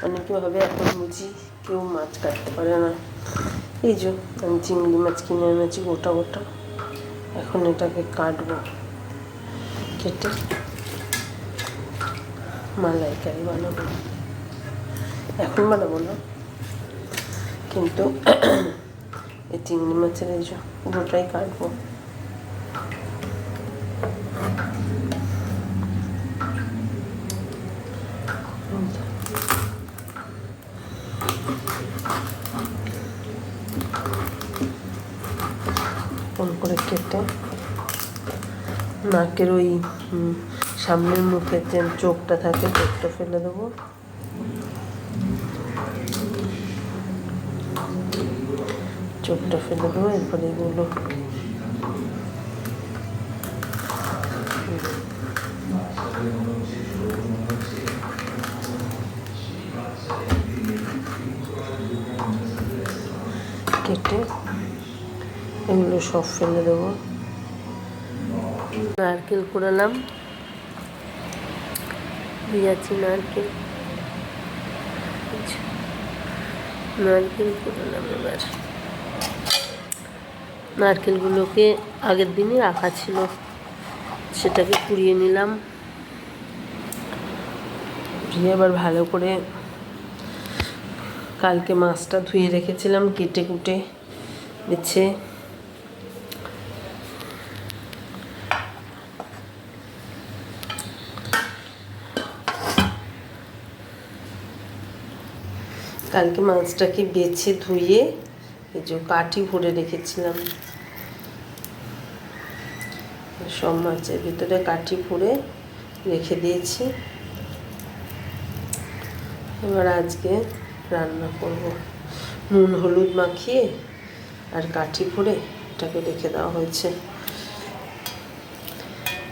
অনেকে ভাবে এখন বুঝি কেউ মাছ কাটতে পারে না। এই যে আমি চিংড়ি মাছ কিনে এনেছি গোটা গোটা, এখন এটাকে কাটবো, কেটে মালাইকারি বানাবো। এখন বানাবো না, কিন্তু এই চিংড়ি মাছের এই যে পুরোটাই কাটবো। ফোন করে কেটে নাকের ওই সামনের মুখের যে চোখটা থাকে চোখটা ফেলে দেবো। চোখটা ফেলে দেবো, এরপরে এগুলো কেটে এগুলো সব ফেলে দেবো। নারকেল কুড়ালাম, দিয়েছি নারকেল, নারকেল কুড়ালাম। এবার নারকেলগুলোকে আগের দিনই রাখা ছিল, সেটাকে কুড়িয়ে নিলাম। ধুয়ে এবার ভালো করে, কালকে মাছটা ধুয়ে রেখেছিলাম কেটে কুটে বেছে, কালকে মাছটাকে বেছে ধুয়ে এই যে কাঠি ভরে রেখেছিলাম। সব মাছের ভিতরে কাঠি ভরে রেখে দিয়েছি। এবার আজকে রান্না করব, নুন হলুদ মাখিয়ে আর কাঠি ভরে এটাকে রেখে দেওয়া হয়েছে।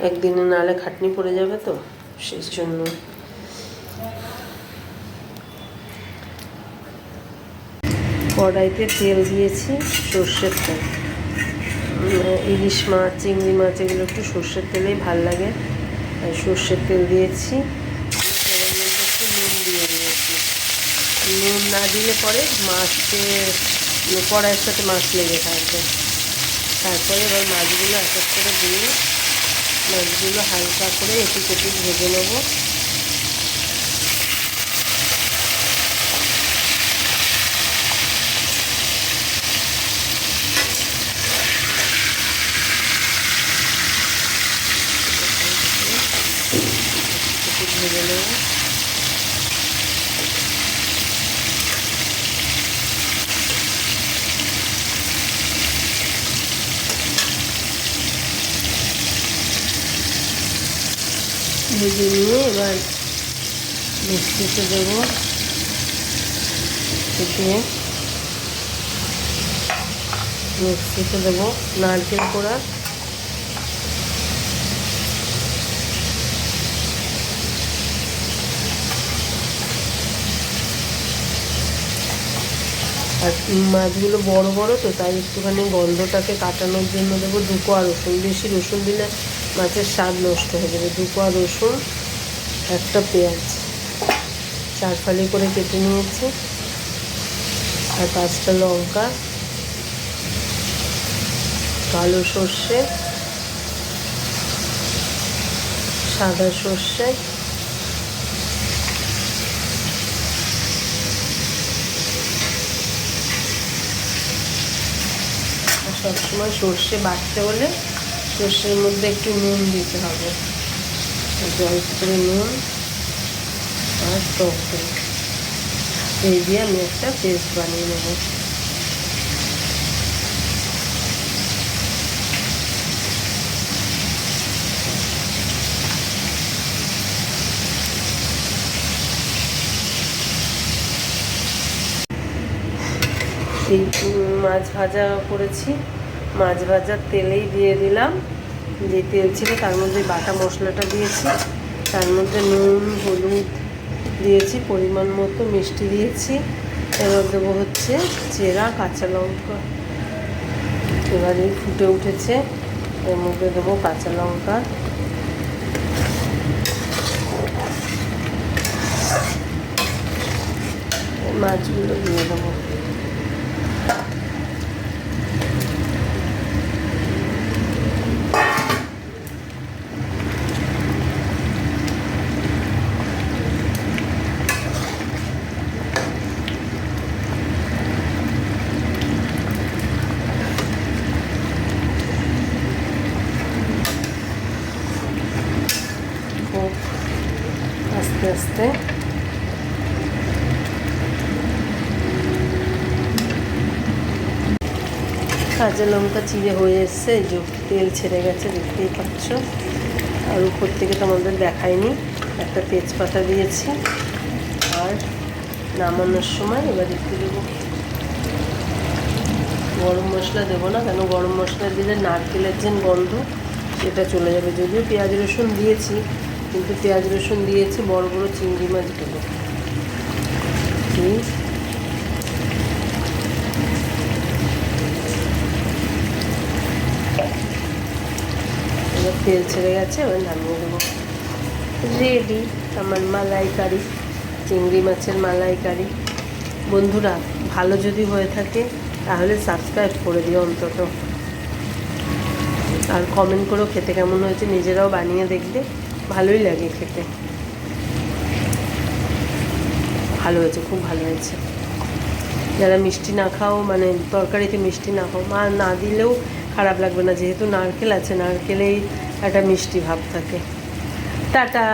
একদিনে নালে খাটনি পড়ে যাবে তো, সেই জন্য। কড়াইতে তেল দিয়েছি, সর্ষের তেল। ইলিশ মাছ চিংড়ি মাছ এগুলো একটু সর্ষের তেলেই ভাল লাগে, সর্ষের তেল দিয়েছি। একটু নুন দিয়ে দিয়েছি, নুন না দিলে পরে মাছে কড়াইয়ের সাথে মাছ লেগে থাকবে। তারপরে এবার মাছগুলো এক এক করে দিয়ে মাছগুলো হালকা করে এপিট এপিট ভেজে নেবো। ভেজে নেব। ভেজে নিয়ে এবার মিক্সিতে দেবো, মিক্সিতে দেবো নারকেল কোড়া, আর মাছগুলো বড় বড় তো, তাই একটুখানি গন্ধটাকে কাটানোর জন্য দেবো 2 কোয়া রসুন। বেশি রসুন দিলে মাছের স্বাদ নষ্ট হয়ে যাবে। 2 কোয়া রসুন, একটা পেঁয়াজ 4 ফালি করে কেটে নিয়েছি, আর 5টা লঙ্কা, কালো সর্ষে, সাদা সর্ষে, সবসময় সর্ষে বাটতে হলে সর্ষের মধ্যে একটু নুন দিতে হবে, অল্প করে নুন আর টক দই, এই দিয়ে আমি একটা পেস্ট বানিয়ে নেব। এই মাছ ভাজা করেছি, মাছ ভাজার তেলেই দিয়ে দিলাম, যে তেল ছিল তার মধ্যে বাটা মশলাটা দিয়েছি, তার মধ্যে নুন হলুদ দিয়েছি, পরিমাণ মতো মিষ্টি দিয়েছি। এবার দেবো হচ্ছে চেরা কাঁচা লঙ্কা। এবারে ফুটে উঠেছে, এর মধ্যে দেবো কাঁচা লঙ্কা, মাছগুলো দিয়ে দেবো। আস্তে আস্তে কাঁচা লঙ্কা চিড়ে হয়ে এসছে, এই যে তেল ছেড়ে গেছে, দেখতেই পাচ্ছ। আর উপর থেকে তোমাদের দেখায়নি, একটা তেজপাতা দিয়েছি। আর নামানোর সময় এবার একটু দেবো গরম মশলা, দেবো না কেন, গরম মশলা দিলে নারকেলের যে গন্ধ সেটা চলে যাবে। যদিও পেঁয়াজ রসুন দিয়েছি, কিন্তু পেঁয়াজ রসুন দিয়েছি বড় বড় চিংড়ি মাছ দেবো। এবার তেল ছেড়ে গেছে, এবার নামিয়ে দেবো। রেডি আমার মালাইকারি, চিংড়ি মাছের মালাইকারি। বন্ধুরা, ভালো যদি হয়ে থাকে তাহলে সাবস্ক্রাইব করে দিও অন্তত, আর কমেন্ট করেও খেতে কেমন হয়েছে। নিজেরাও বানিয়ে দেখবে, ভালোই লাগে খেতে। ভালো হয়েছে, খুব ভালো হয়েছে। যারা মিষ্টি না খাও, মানে তরকারিতে মিষ্টি না খাও, মা না দিলেও খারাপ লাগবে না, যেহেতু নারকেল আছে, নারকেলেই একটা মিষ্টি ভাব থাকে। টাটা।